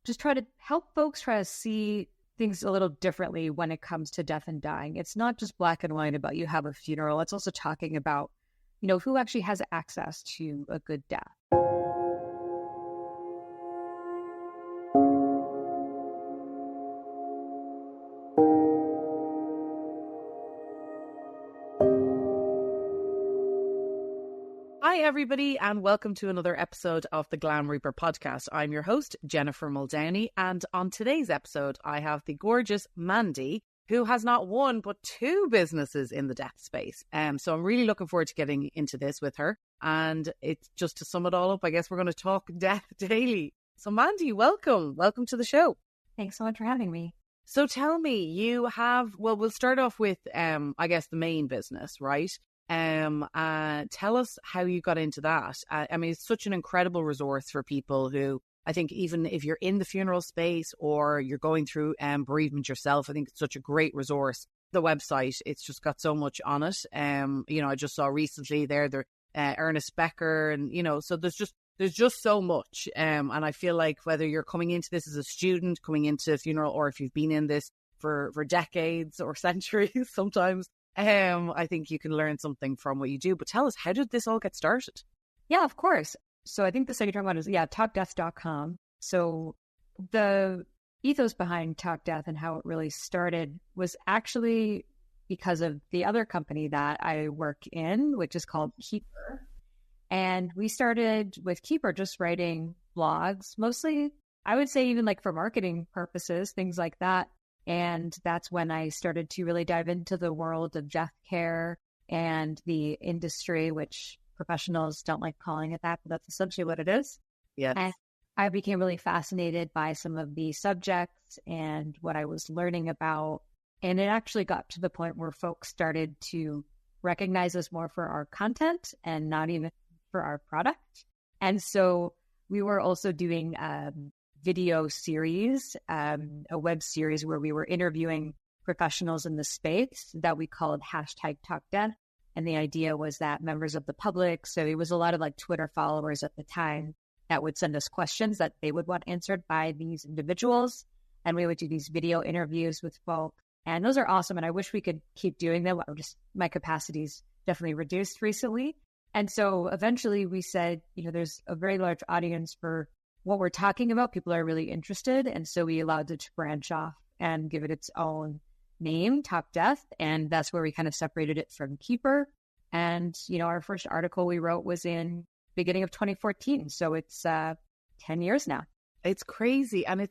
just try to help folks try to see things a little differently when it comes to death and dying. It's not just black and white about you have a funeral. It's also talking about, who actually has access to a good death. Hi, everybody, and welcome to another episode of the Glam Reaper Podcast. I'm your host, Jennifer Muldowney, and on today's episode, I have the gorgeous Mandy, who has not one, but two businesses in the death space. So I'm really looking forward to getting into this with her. And it's just to sum it all up, I guess we're going to talk death daily. So Mandy, welcome. Welcome to the show. Thanks so much for having me. So tell me, you have, we'll start off with, I guess, the main business, right? Tell us how you got into that. I mean, it's such an incredible resource for people who, I think, even if you're in the funeral space or you're going through bereavement yourself, I think it's such a great resource. The website, it's just got so much on it. I just saw recently there Ernest Becker, and so there's just so much. And I feel like whether you're coming into this as a student, coming into a funeral, or if you've been in this for decades or centuries, sometimes. I think you can learn something from what you do. But tell us, how did this all get started? Yeah, of course. So I think the second you're talking about is, TalkDeath.com. So the ethos behind TalkDeath and how it really started was actually because of the other company that I work in, which is called Keeper. And we started with Keeper just writing blogs, mostly, I would say even like for marketing purposes, things like that. And that's when I started to really dive into the world of death care and the industry, which professionals don't like calling it that, but that's essentially what it is. Yes. And I became really fascinated by some of the subjects and what I was learning about. And it actually got to the point where folks started to recognize us more for our content and not even for our product. And so we were also doing video series, a web series where we were interviewing professionals in the space that we called #TalkDeath. And the idea was that members of the public, so it was a lot of like Twitter followers at the time, that would send us questions that they would want answered by these individuals. And we would do these video interviews with folks. And those are awesome. And I wish we could keep doing them. My capacity's definitely reduced recently. And so eventually we said, there's a very large audience for what we're talking about. People are really interested. And so we allowed it to branch off and give it its own name, TalkDeath. And that's where we kind of separated it from Keeper. And, our first article we wrote was in beginning of 2014. So it's 10 years now. It's crazy. And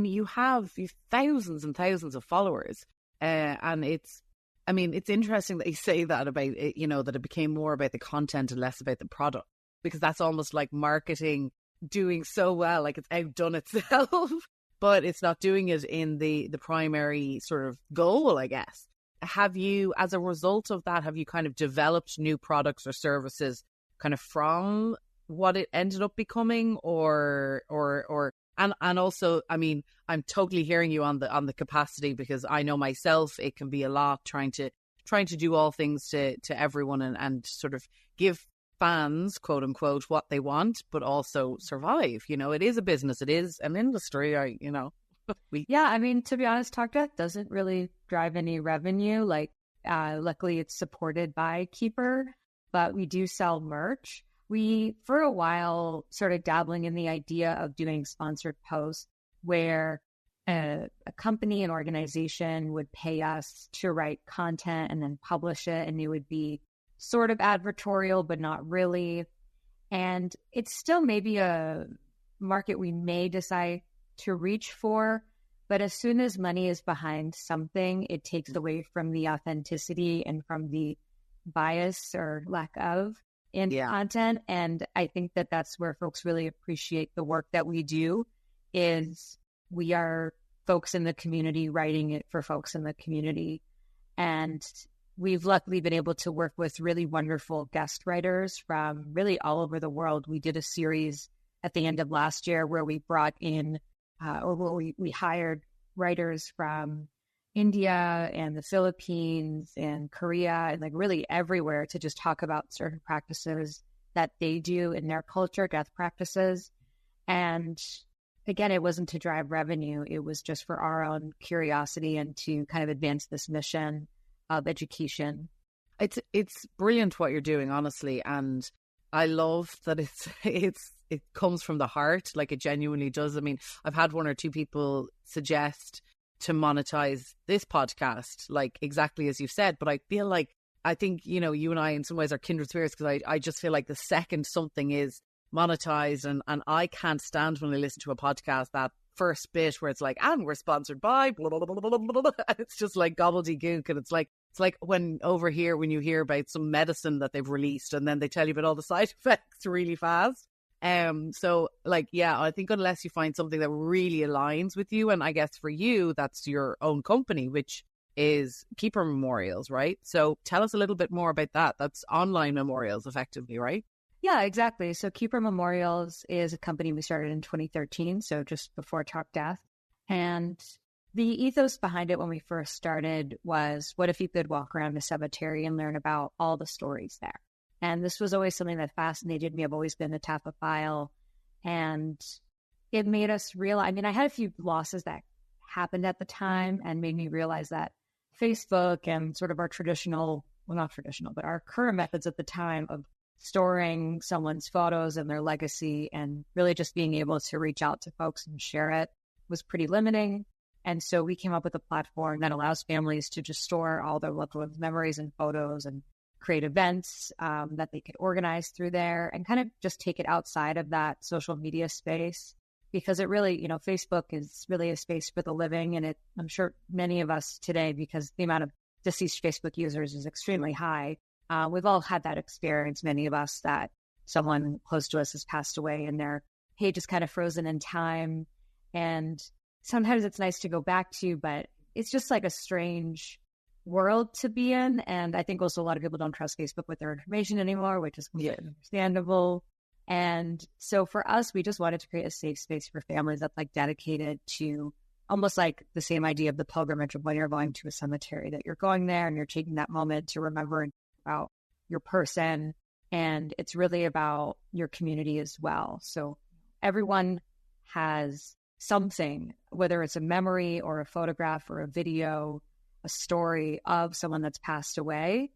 you have thousands and thousands of followers. And it's interesting that you say that about, that it became more about the content and less about the product, because that's almost like marketing doing so well, like it's outdone itself, but it's not doing it in the primary sort of goal, I guess. Have you, as a result of that, have you kind of developed new products or services kind of from what it ended up becoming, or also, I'm totally hearing you on the capacity, because I know myself, it can be a lot trying to do all things to everyone and sort of give fans, quote unquote, what they want, but also survive. It is a business, it is an industry. To be honest, TalkDeath doesn't really drive any revenue. Luckily it's supported by Keeper, but we do sell merch. We, for a while, started dabbling in the idea of doing sponsored posts where a company, an organization would pay us to write content and then publish it, and it would be sort of advertorial, but not really. And it's still maybe a market we may decide to reach for, but as soon as money is behind something, it takes away from the authenticity and from the bias or lack of in content. And I think that that's where folks really appreciate the work that we do, is we are folks in the community writing it for folks in the community. And we've luckily been able to work with really wonderful guest writers from really all over the world. We did a series at the end of last year where we brought in, we hired writers from India and the Philippines and Korea and really everywhere to just talk about certain practices that they do in their culture, death practices. And again, it wasn't to drive revenue. It was just for our own curiosity and to kind of advance this mission of education. It's brilliant what you're doing, honestly, and I love that it comes from the heart, like it genuinely does. I mean, I've had one or two people suggest to monetize this podcast, like exactly as you've said, but I feel like, I think, you know, you and I in some ways are kindred spirits, because I just feel like the second something is monetized, and I can't stand when I listen to a podcast, that first bit where it's like, and we're sponsored by blah, blah, blah, blah, blah, blah, blah. And it's just like gobbledygook, and it's like when over here, when you hear about some medicine that they've released and then they tell you about all the side effects really fast. So like, yeah, I think unless you find something that really aligns with you, and I guess for you, that's your own company, which is Keeper Memorials, right? So tell us a little bit more about that. That's online memorials effectively, right? Yeah, exactly. So Keeper Memorials is a company we started in 2013, so just before TalkDeath. And the ethos behind it when we first started was, what if you could walk around a cemetery and learn about all the stories there? And this was always something that fascinated me. I've always been a taphophile, and it made us realize, I mean, I had a few losses that happened at the time and made me realize that Facebook and sort of our traditional, well, not traditional, but our current methods at the time of storing someone's photos and their legacy and really just being able to reach out to folks and share it was pretty limiting. And so we came up with a platform that allows families to just store all their loved ones' memories and photos and create events that they could organize through there and kind of just take it outside of that social media space, because it really, you know, Facebook is really a space for the living. And I'm sure many of us today, because the amount of deceased Facebook users is extremely high, we've all had that experience, many of us, that someone close to us has passed away and their page is kind of frozen in time. And sometimes it's nice to go back to, but it's just like a strange world to be in. And I think also a lot of people don't trust Facebook with their information anymore, which is completely understandable. And so for us, we just wanted to create a safe space for families that's like dedicated to almost like the same idea of the pilgrimage of when you're going to a cemetery, that you're going there and you're taking that moment to remember about your person. And it's really about your community as well. So everyone has something, whether it's a memory or a photograph or a video, a story of someone that's passed away.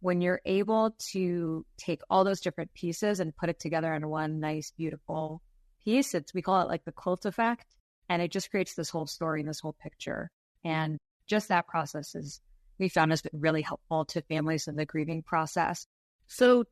When you're able to take all those different pieces and put it together in one nice, beautiful piece, we call it like the quilt effect. And it just creates this whole story and this whole picture. And just that process we found has been really helpful to families in the grieving process. So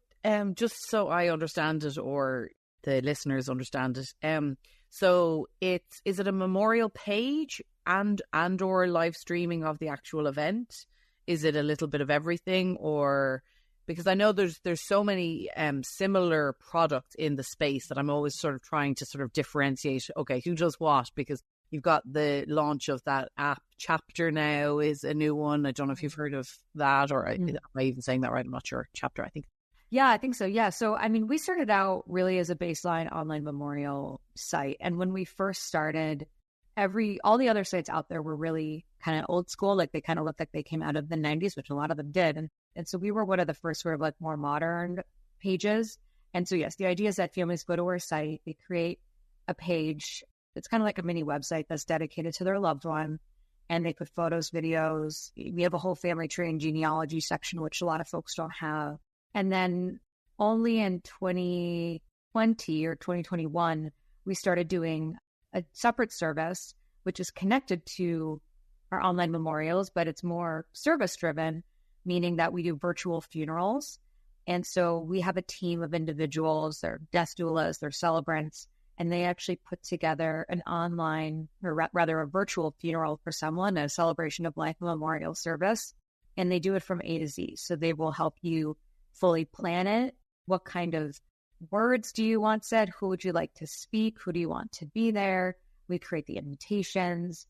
just so I understand it, or the listeners understand it, so is it a memorial page and or live streaming of the actual event? Is it a little bit of everything? Or because I know there's so many similar products in the space that I'm always sort of trying to sort of differentiate, okay, who does what? Because you've got the launch of that app. Chapter now is a new one. I don't know if you've heard of that, or am I even saying that right? I'm not sure. Chapter, I think. Yeah, I think so. Yeah. So, I mean, we started out really as a baseline online memorial site. And when we first started, all the other sites out there were really kind of old school. Like they kind of looked like they came out of the 90s, which a lot of them did. And so we were one of the first sort of like more modern pages. And so, yes, the idea is that families go to our site, they create a page. It's kind of like a mini website that's dedicated to their loved one. And they put photos, videos. We have a whole family tree and genealogy section, which a lot of folks don't have. And then only in 2020 or 2021, we started doing a separate service, which is connected to our online memorials, but it's more service driven, meaning that we do virtual funerals. And so we have a team of individuals, they're death doulas, they're celebrants, and they actually put together an online, or rather a virtual funeral for someone, a celebration of life memorial service. And they do it from A to Z. So they will help you fully plan it. What kind of words do you want said? Who would you like to speak? Who do you want to be there? We create the invitations,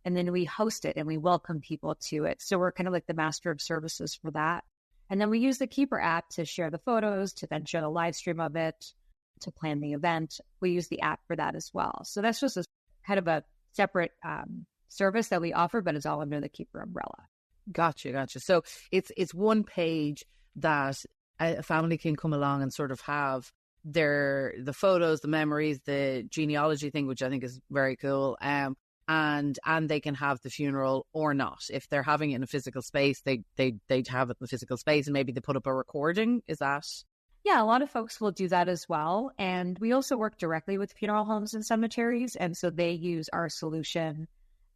and then we host it and we welcome people to it. So we're kind of like the master of services for that. And then we use the Keeper app to share the photos, to then show the live stream of it, to plan the event. We use the app for that as well. So that's just a kind of a separate service that we offer, but it's all under the Keeper umbrella. Gotcha. So it's one page that a family can come along and sort of have the photos, the memories, the genealogy thing, which I think is very cool. And they can have the funeral or not. If they're having it in a physical space, they'd have it in the physical space, and maybe they put up a recording. Is that? Yeah, a lot of folks will do that as well. And we also work directly with funeral homes and cemeteries. And so they use our solution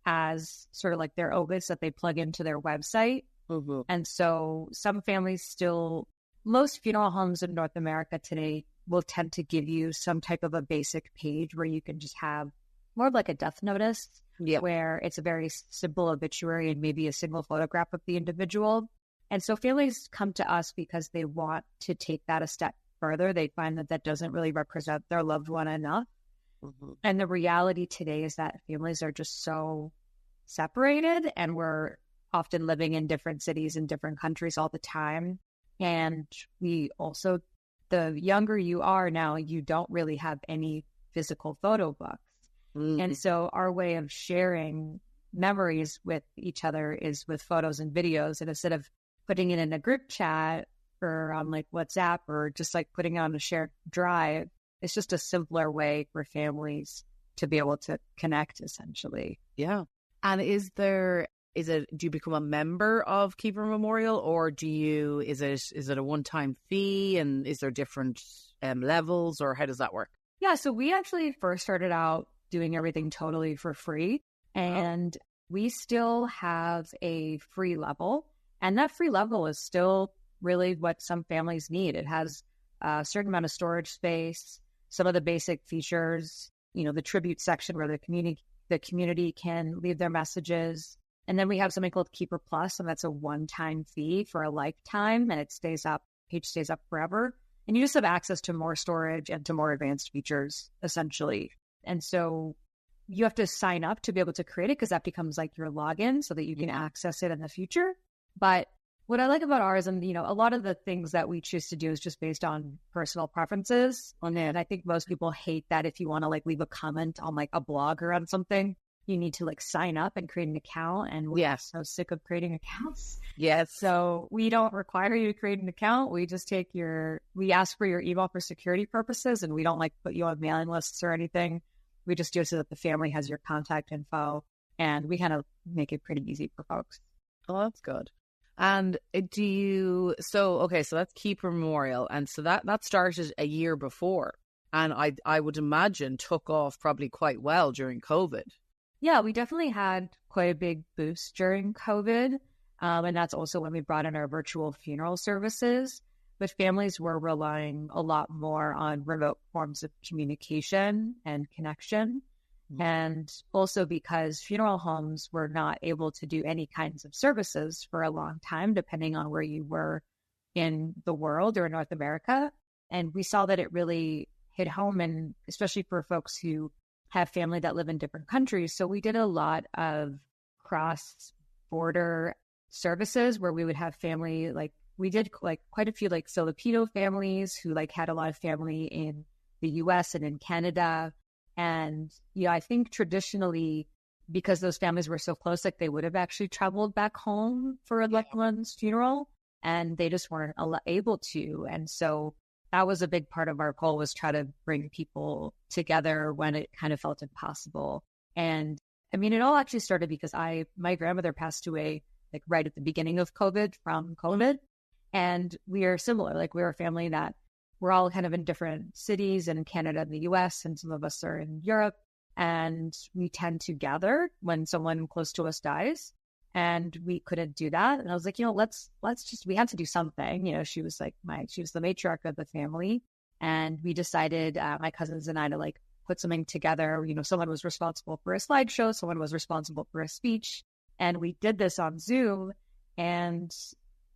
as sort of like their Ovis that they plug into their website. Mm-hmm. And so some families most funeral homes in North America today will tend to give you some type of a basic page where you can just have more of like a death notice, where it's a very simple obituary and maybe a single photograph of the individual. And so families come to us because they want to take that a step further. They find that doesn't really represent their loved one enough. Mm-hmm. And the reality today is that families are just so separated, and we're often living in different cities and different countries all the time. And we also, the younger you are now, you don't really have any physical photo books. Mm-hmm. And so our way of sharing memories with each other is with photos and videos. And instead of putting it in a group chat or on like WhatsApp or just like putting it on a shared drive, it's just a simpler way for families to be able to connect, essentially. Yeah. And do you become a member of Keeper Memorial, or is it a one-time fee, and is there different levels, or how does that work? Yeah. So we actually first started out doing everything totally for free, and we still have a free level, and that free level is still really what some families need. It has a certain amount of storage space, some of the basic features, the tribute section where the community can leave their messages. And then we have something called Keeper Plus, and that's a one-time fee for a lifetime, and page stays up forever. And you just have access to more storage and to more advanced features, essentially. And so you have to sign up to be able to create it, because that becomes like your login so that you can access it in the future. But what I like about ours, and a lot of the things that we choose to do is just based on personal preferences. And I think most people hate that if you want to like leave a comment on like a blog or on something, you need to like sign up and create an account. And we're so sick of creating accounts. Yes. So we don't require you to create an account. We just we ask for your email for security purposes, and we don't like put you on mailing lists or anything. We just do it so that the family has your contact info, and we kind of make it pretty easy for folks. Oh, that's good. And so that's Keeper Memorial. And so that started a year before, and I would imagine took off probably quite well during COVID. Yeah, we definitely had quite a big boost during COVID. And that's also when we brought in our virtual funeral services. But families were relying a lot more on remote forms of communication and connection. Mm-hmm. And also because funeral homes were not able to do any kinds of services for a long time, depending on where you were in the world or in North America. And we saw that it really hit home, and especially for folks who have family that live in different countries. So we did a lot of cross-border services where we would have family, like we did like quite a few like Filipino families who like had a lot of family in the US and in Canada. And I think traditionally, because those families were so close, like they would have actually traveled back home for a loved one's funeral, and they just weren't able to. And so that was a big part of our goal, was try to bring people together when it kind of felt impossible. And I mean, it all actually started because my grandmother passed away like right at the beginning of COVID from COVID. And we are similar. Like we're a family that we're all kind of in different cities in Canada and the US, and some of us are in Europe. And we tend to gather when someone close to us dies. And we couldn't do that. And I was like, we had to do something. She was the matriarch of the family. And we decided, my cousins and I, to like put something together. Someone was responsible for a slideshow. Someone was responsible for a speech. And we did this on Zoom. And,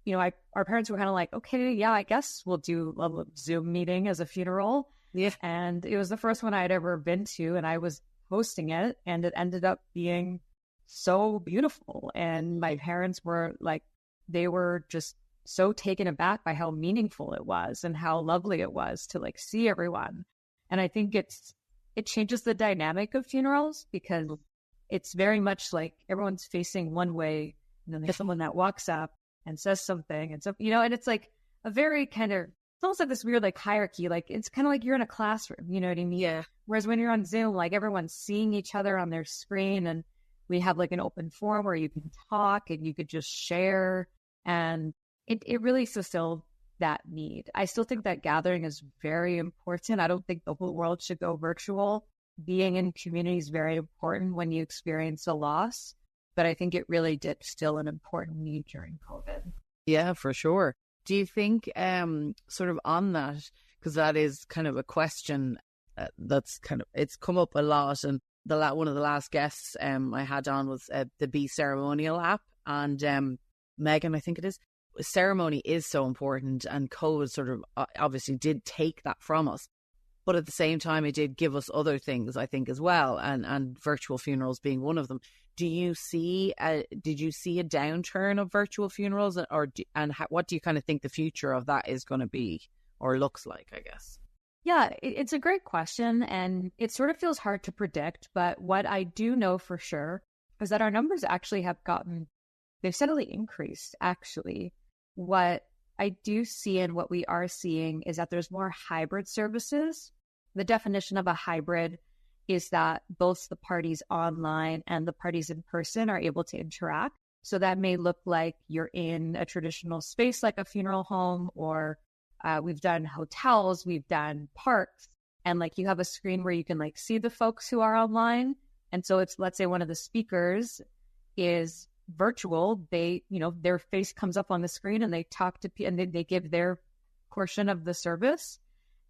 our parents were kind of like, okay, yeah, I guess we'll do a Zoom meeting as a funeral. Yeah. And it was the first one I'd ever been to, and I was hosting it, and it ended up being so beautiful. And my parents were like, they were just so taken aback by how meaningful it was and how lovely it was to like see everyone. And I think it changes the dynamic of funerals, because it's very much like everyone's facing one way, and then there's someone that walks up and says something, and so and it's like a very kind of it's almost like this weird like hierarchy. Like it's kind of like you're in a classroom, you know what I mean? Yeah. Whereas when you're on Zoom, like everyone's seeing each other on their screen, and we have like an open forum where you can talk and you could just share. And it really fulfilled that need. I still think that gathering is very important. I don't think the whole world should go virtual. Being in community is very important when you experience a loss, but I think it really did still an important need during COVID. Yeah, for sure. Do you think sort of on that, because that is kind of a question that's kind of, it's come up a lot, and one of the last guests I had on was the Be Ceremonial app, and Megan, I think it is. Ceremony is so important, and COVID sort of obviously did take that from us, but at the same time it did give us other things, I think, as well, and virtual funerals being one of them. Did you see a downturn of virtual funerals, what do you kind of think the future of that is going to be or looks like, I guess? Yeah, it's a great question, and it sort of feels hard to predict, but what I do know for sure is that our numbers actually they've steadily increased, actually. What I do see and what we are seeing is that there's more hybrid services. The definition of a hybrid is that both the parties online and the parties in person are able to interact. So that may look like you're in a traditional space like a funeral home, or we've done hotels, we've done parks, and like you have a screen where you can like see the folks who are online. And so it's, let's say one of the speakers is virtual, their face comes up on the screen and they talk to people and they give their portion of the service.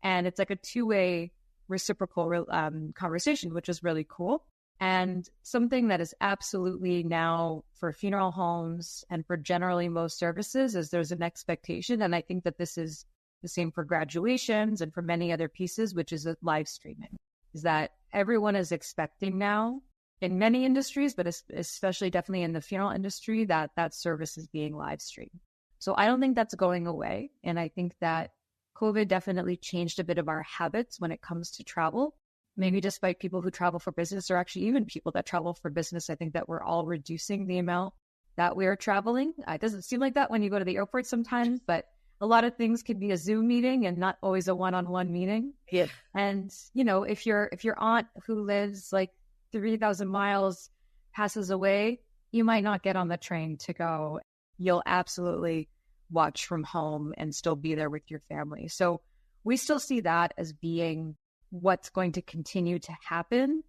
And it's like a two-way reciprocal conversation, which is really cool. And something that is absolutely now for funeral homes and for generally most services is there's an expectation. And I think that this is the same for graduations and for many other pieces, which is live streaming, is that everyone is expecting now in many industries, but especially definitely in the funeral industry, that service is being live streamed. So I don't think that's going away. And I think that COVID definitely changed a bit of our habits when it comes to travel. Maybe despite people who travel for business, or actually even people that travel for business, I think that we're all reducing the amount that we're traveling. It doesn't seem like that when you go to the airport sometimes, but a lot of things can be a Zoom meeting and not always a one-on-one meeting. Yeah. And, if your aunt who lives like 3,000 miles passes away, you might not get on the train to go. You'll absolutely watch from home and still be there with your family. So we still see that as being what's going to continue to happen.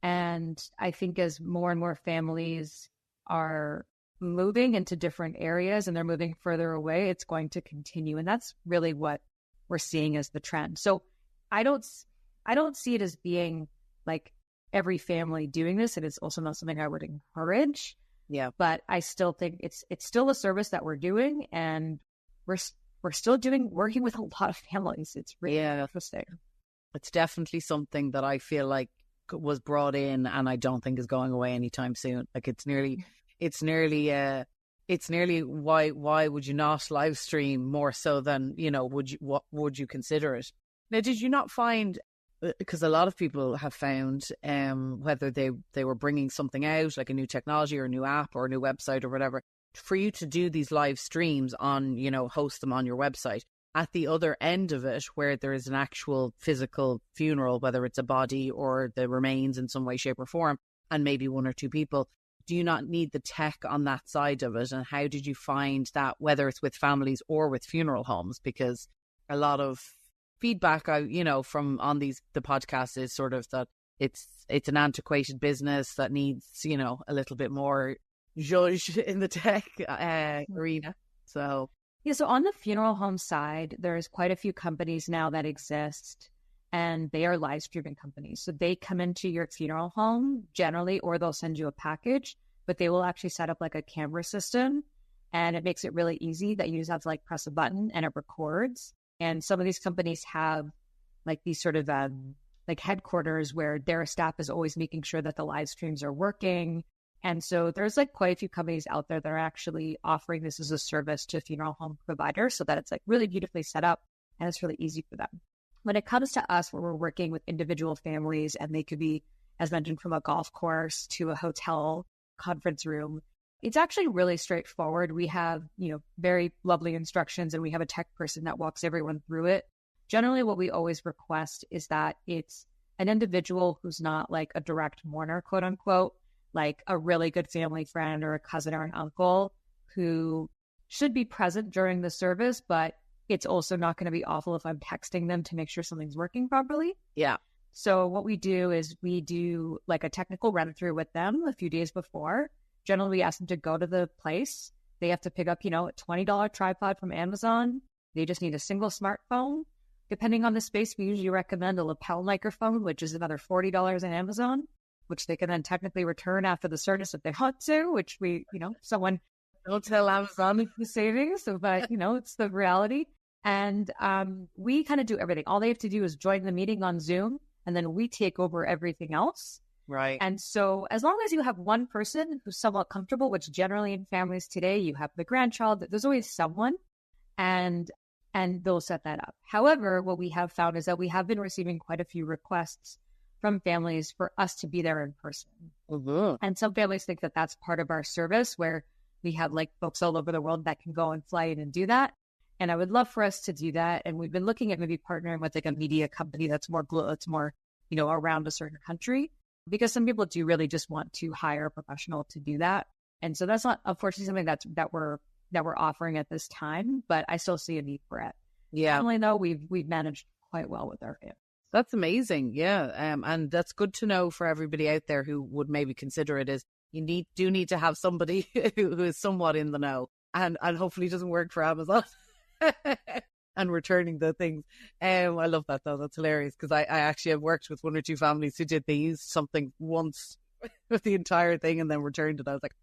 And I think as more and more families are moving into different areas and they're moving further away, it's going to continue. And that's really what we're seeing as the trend. So I don't see it as being like every family doing this, and it's also not something I would encourage. Yeah. But I still think it's still a service that we're doing, and we're still working with a lot of families. It's really interesting. It's definitely something that I feel like was brought in, and I don't think is going away anytime soon. Like it's nearly why would you not live stream more so than, what would you consider it? Now, did you not find, because a lot of people have found whether they were bringing something out, like a new technology or a new app or a new website or whatever, for you to do these live streams on, host them on your website, at the other end of it, where there is an actual physical funeral, whether it's a body or the remains in some way, shape or form, and maybe one or two people, do you not need the tech on that side of it? And how did you find that, whether it's with families or with funeral homes? Because a lot of feedback from on the podcast is sort of that it's an antiquated business that needs a little bit more zhuzh in the tech arena. So on the funeral home side, there's quite a few companies now that exist, and they are live streaming companies. So they come into your funeral home generally, or they'll send you a package, but they will actually set up like a camera system, and it makes it really easy that you just have to like press a button and it records. And some of these companies have like these sort of like headquarters where their staff is always making sure that the live streams are working. And so there's like quite a few companies out there that are actually offering this as a service to funeral home providers, so that it's like really beautifully set up and it's really easy for them. When it comes to us, where we're working with individual families, and they could be, as mentioned, from a golf course to a hotel conference room, It's actually really straightforward. We have, very lovely instructions, and we have a tech person that walks everyone through it. Generally, what we always request is that it's an individual who's not like a direct mourner, quote unquote, like a really good family friend or a cousin or an uncle who should be present during the service, but it's also not going to be awful if I'm texting them to make sure something's working properly. Yeah. So what we do is we do like a technical run through with them a few days before. Generally, we ask them to go to the place. They have to pick up, a $20 tripod from Amazon. They just need a single smartphone. Depending on the space, we usually recommend a lapel microphone, which is another $40 on Amazon, which they can then technically return after the service if they want to, which we, someone... Don't tell Amazon the savings, but, it's the reality. And we kind of do everything. All they have to do is join the meeting on Zoom, and then we take over everything else. Right. And so as long as you have one person who's somewhat comfortable, which generally in families today, you have the grandchild, there's always someone, and they'll set that up. However, what we have found is that we have been receiving quite a few requests from families for us to be there in person. Mm-hmm. And some families think that that's part of our service, where we have like folks all over the world that can go and fly in and do that. And I would love for us to do that. And we've been looking at maybe partnering with like a media company that's more around a certain country, because some people do really just want to hire a professional to do that. And so that's not, unfortunately, something that we're offering at this time, but I still see a need for it. Yeah. Definitely, though, we've managed quite well with our family. That's amazing. Yeah. And that's good to know for everybody out there who would maybe consider it, is you do need to have somebody who is somewhat in the know, and hopefully doesn't work for Amazon and returning the things. I love that though. That's hilarious, because I actually have worked with one or two families who they used something once with the entire thing and then returned it. I was like,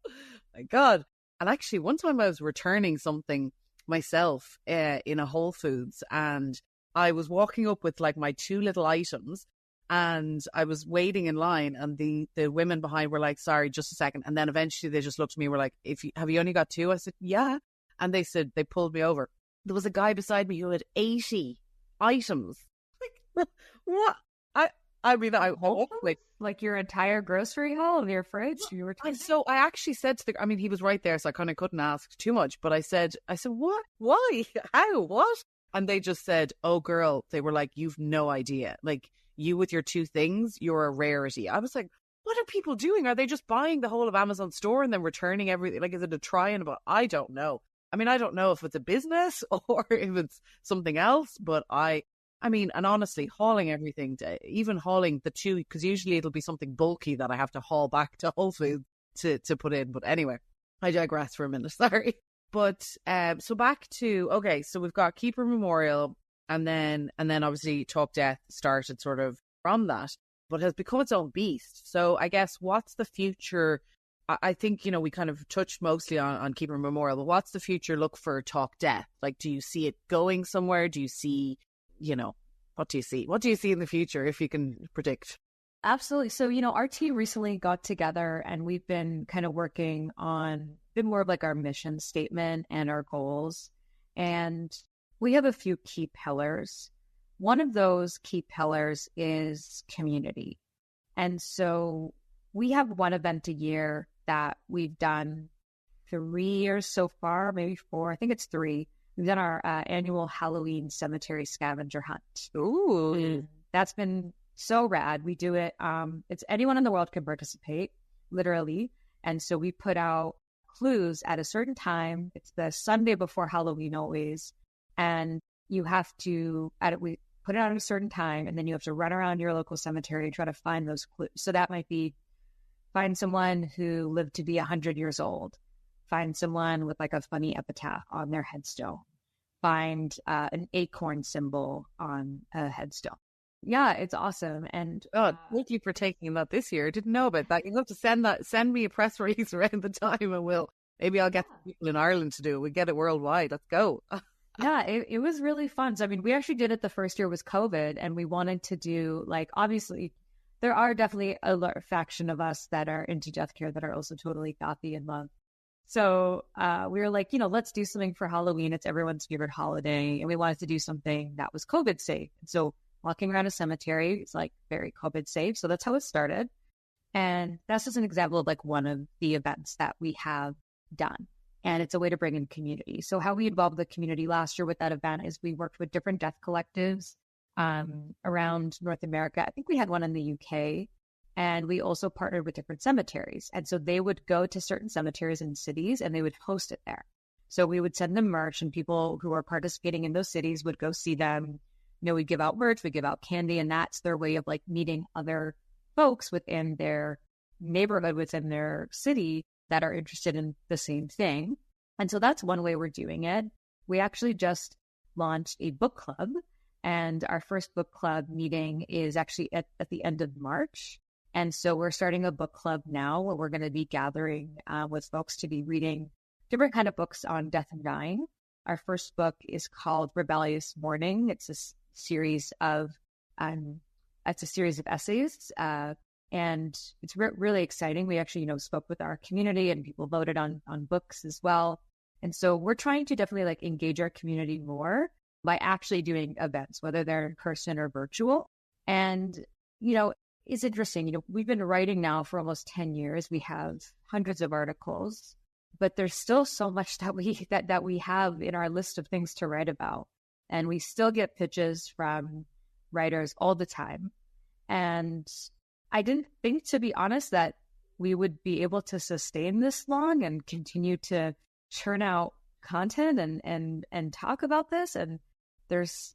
oh my God. And actually one time I was returning something myself in a Whole Foods, and I was walking up with like my two little items, and I was waiting in line, and the women behind were like, sorry, just a second. And then eventually they just looked at me and were like, have you only got two? I said, yeah. And they pulled me over. There was a guy beside me who had 80 items. Like, what? I mean, I hope like your entire grocery haul in your fridge. You were so I actually said to he was right there, so I kind of couldn't ask too much. But I said, what? Why? How? What? And they just said, oh, girl. They were like, you've no idea. Like, you with your two things, you're a rarity. I was like, what are people doing? Are they just buying the whole of Amazon store and then returning everything? Like, is it a try-in? But I don't know. I mean, I don't know if it's a business or if it's something else, but I mean, and honestly, hauling everything, even hauling the two, because usually it'll be something bulky that I have to haul back to Whole Foods to put in. But anyway, I digress for a minute, sorry. But so back to, okay, so we've got Keeper Memorial, and then obviously TalkDeath started sort of from that, but has become its own beast. So I guess what's the future? I think, we kind of touched mostly on Keeper Memorial, but what's the future look for TalkDeath? Like, do you see it going somewhere? Do you see, what do you see? What do you see in the future, if you can predict? Absolutely. So, our team recently got together, and we've been kind of working on a bit more of like our mission statement and our goals. And we have a few key pillars. One of those key pillars is community. And so we have one event a year that we've done 3 years so far, maybe 4. I think it's 3. We've done our annual Halloween cemetery scavenger hunt. Ooh. And that's been so rad. We do it. It's anyone in the world can participate, literally. And so we put out clues at a certain time. It's the Sunday before Halloween always. And you have to, we put it out at a certain time, and then you have to run around your local cemetery and try to find those clues. So that might be find someone who lived to be 100 years old. Find someone with like a funny epitaph on their headstone. Find an acorn symbol on a headstone. Yeah, it's awesome. And thank you for taking that this year. I didn't know about that. You'll have to send me a press release around the time, and maybe I'll get people in Ireland to do it. We get it worldwide. Let's go. Yeah, it was really fun. So, I mean, we actually did it the first year was COVID, and we wanted to do, like, obviously, there are definitely a faction of us that are into death care that are also totally gothy and love. So we were like, let's do something for Halloween. It's everyone's favorite holiday. And we wanted to do something that was COVID safe. So walking around a cemetery is like very COVID safe. So that's how it started. And that's just an example of like one of the events that we have done. And it's a way to bring in community. So how we involved the community last year with that event is we worked with different death collectives around North America. I think we had one in the UK. And we also partnered with different cemeteries. And so they would go to certain cemeteries and cities and they would host it there. So we would send them merch, and people who are participating in those cities would go see them. We'd give out merch, we'd give out candy, and that's their way of like meeting other folks within their neighborhood, within their city that are interested in the same thing. And so that's one way we're doing it. We actually just launched a book club, and our first book club meeting is actually at the end of March. And so we're starting a book club now where we're going to be gathering with folks to be reading different kind of books on death and dying. Our first book is called Rebellious Mourning. It's a series of essays, and it's really exciting. We actually, spoke with our community, and people voted on books as well. And so we're trying to definitely like engage our community more by actually doing events, whether they're in person or virtual. And it's interesting. We've been writing now for almost 10 years. We have hundreds of articles, but there's still so much that we have in our list of things to write about. And we still get pitches from writers all the time. And I didn't think, to be honest, that we would be able to sustain this long and continue to churn out content and talk about this. And there's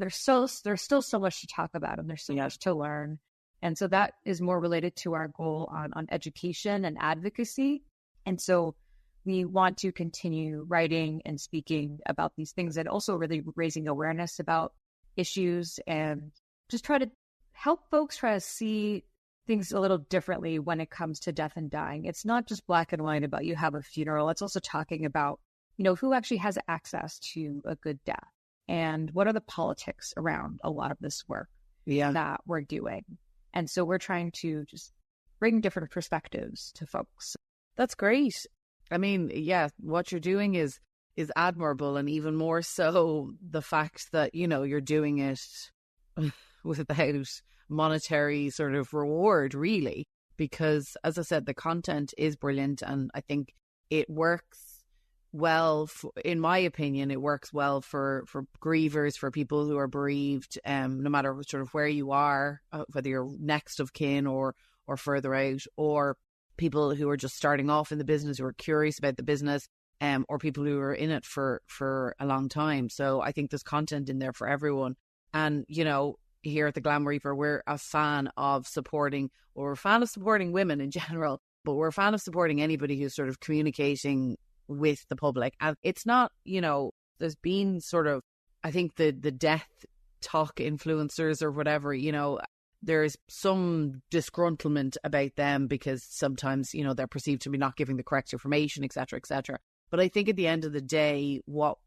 still so much to talk about, and there's so much to learn. And so that is more related to our goal on education and advocacy. And so we want to continue writing and speaking about these things, and also really raising awareness about issues, and just try to help folks try to see things a little differently when it comes to death and dying. It's not just black and white about you have a funeral. It's also talking about, who actually has access to a good death, and what are the politics around a lot of this work that we're doing. And so we're trying to just bring different perspectives to folks. That's great. I mean, yeah, what you're doing is admirable, and even more so the fact that, you're doing it without monetary sort of reward, really, because, as I said, the content is brilliant, and I think it works well, in my opinion, it works well for grievers, for people who are bereaved, no matter sort of where you are, whether you're next of kin or further out, or people who are just starting off in the business, who are curious about the business, or people who are in it for a long time. So I think there's content in there for everyone. And, here at the Glam Reaper, we're a fan of supporting women in general, but we're a fan of supporting anybody who's sort of communicating with the public. And it's not, there's been sort of, I think the death talk influencers or whatever, there's some disgruntlement about them because sometimes, they're perceived to be not giving the correct information, et cetera, et cetera. But I think at the end of the day, what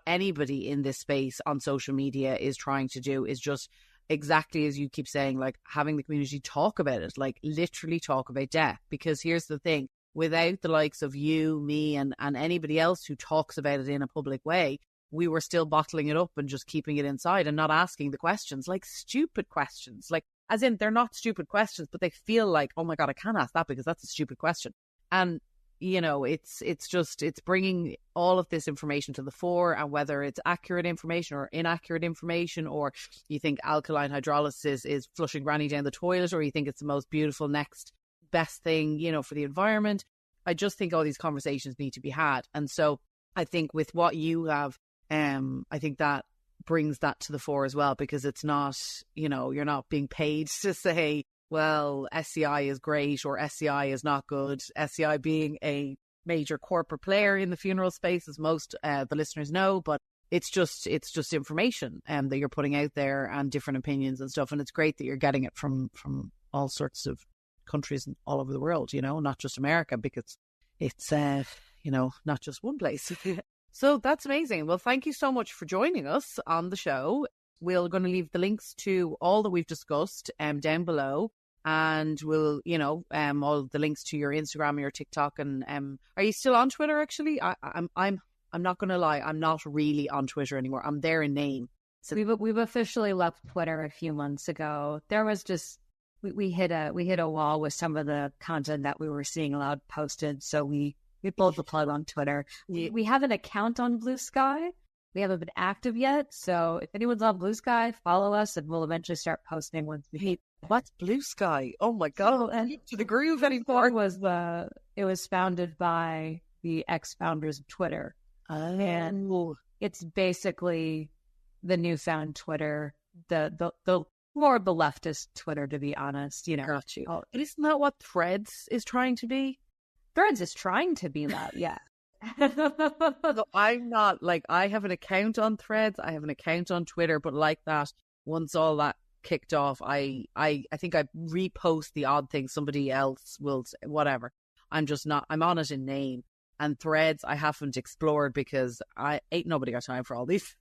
anybody in this space on social media is trying to do is just exactly as you keep saying, like having the community talk about it, like literally talk about death. Because here's the thing, without the likes of you, me, and anybody else who talks about it in a public way, we were still bottling it up and just keeping it inside and not asking the questions, like stupid questions, like as in they're not stupid questions, but they feel like, oh my God, I can't ask that because that's a stupid question. And it's bringing all of this information to the fore, and whether it's accurate information or inaccurate information, or you think alkaline hydrolysis is flushing granny down the toilet, or you think it's the most beautiful next best thing, for the environment. I just think all these conversations need to be had. And so I think with what you have, I think that brings that to the fore as well, because it's not, you're not being paid to say, well, SCI is great or SCI is not good. SCI being a major corporate player in the funeral space, as most the listeners know, but it's just information that you're putting out there, and different opinions and stuff. And it's great that you're getting it from all sorts of countries all over the world, not just America, because it's not just one place. So that's amazing. Well, thank you so much for joining us on the show. We're going to leave the links to all that we've discussed down below, and we'll, all the links to your Instagram and your TikTok. And are you still on Twitter? Actually, I'm not going to lie, I'm not really on Twitter anymore. I'm there in name. So we've officially left Twitter a few months ago. There was we hit a wall with some of the content that we were seeing allowed posted. So we pulled the plug on Twitter. We have an account on Blue Sky. We haven't been active yet. So if anyone's on Blue Sky, follow us and we'll eventually start posting once we hit. What's Blue Sky? Oh my God. To the groove anymore. It was founded by the ex-founders of Twitter. And it's basically the newfound Twitter, the more of the leftist Twitter, to be honest. Got you. But isn't that what Threads is trying to be? Threads is trying to be that, yeah. So I'm not I have an account on Threads, I have an account on Twitter, but like that, once all that kicked off, I think I repost the odd thing somebody else will say, whatever. I'm on it in name. And Threads I haven't explored because ain't nobody got time for all these.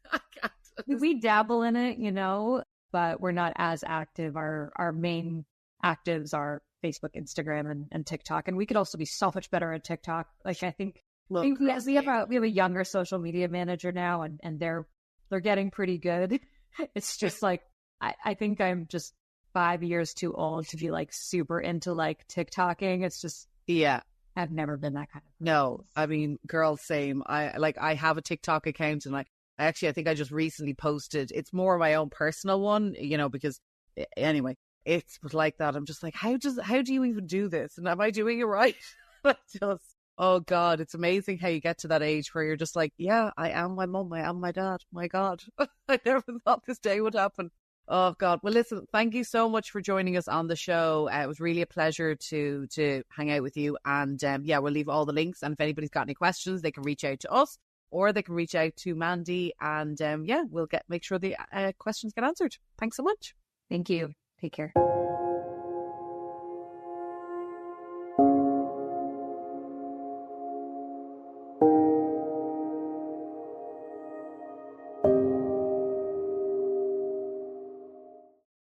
We dabble in it, but we're not as active. Our main actives are Facebook, Instagram, and TikTok, and we could also be so much better at TikTok. I think we have a younger social media manager now, and they're getting pretty good. It's just I think I'm just 5 years too old to be super into TikToking. It's just I've never been that kind of person. No, I mean, girl, same. I have a TikTok account, and I think I just recently posted. It's more my own personal one, because anyway, it's like that. I'm just how do you even do this? And am I doing it right? Oh God, it's amazing how you get to that age where you're just yeah, I am my mum, I am my dad. My God, I never thought this day would happen. Oh God. Well, listen, thank you so much for joining us on the show. It was really a pleasure to hang out with you. And we'll leave all the links. And if anybody's got any questions, they can reach out to us or they can reach out to Mandy. And we'll make sure the questions get answered. Thanks so much. Thank you. Take care.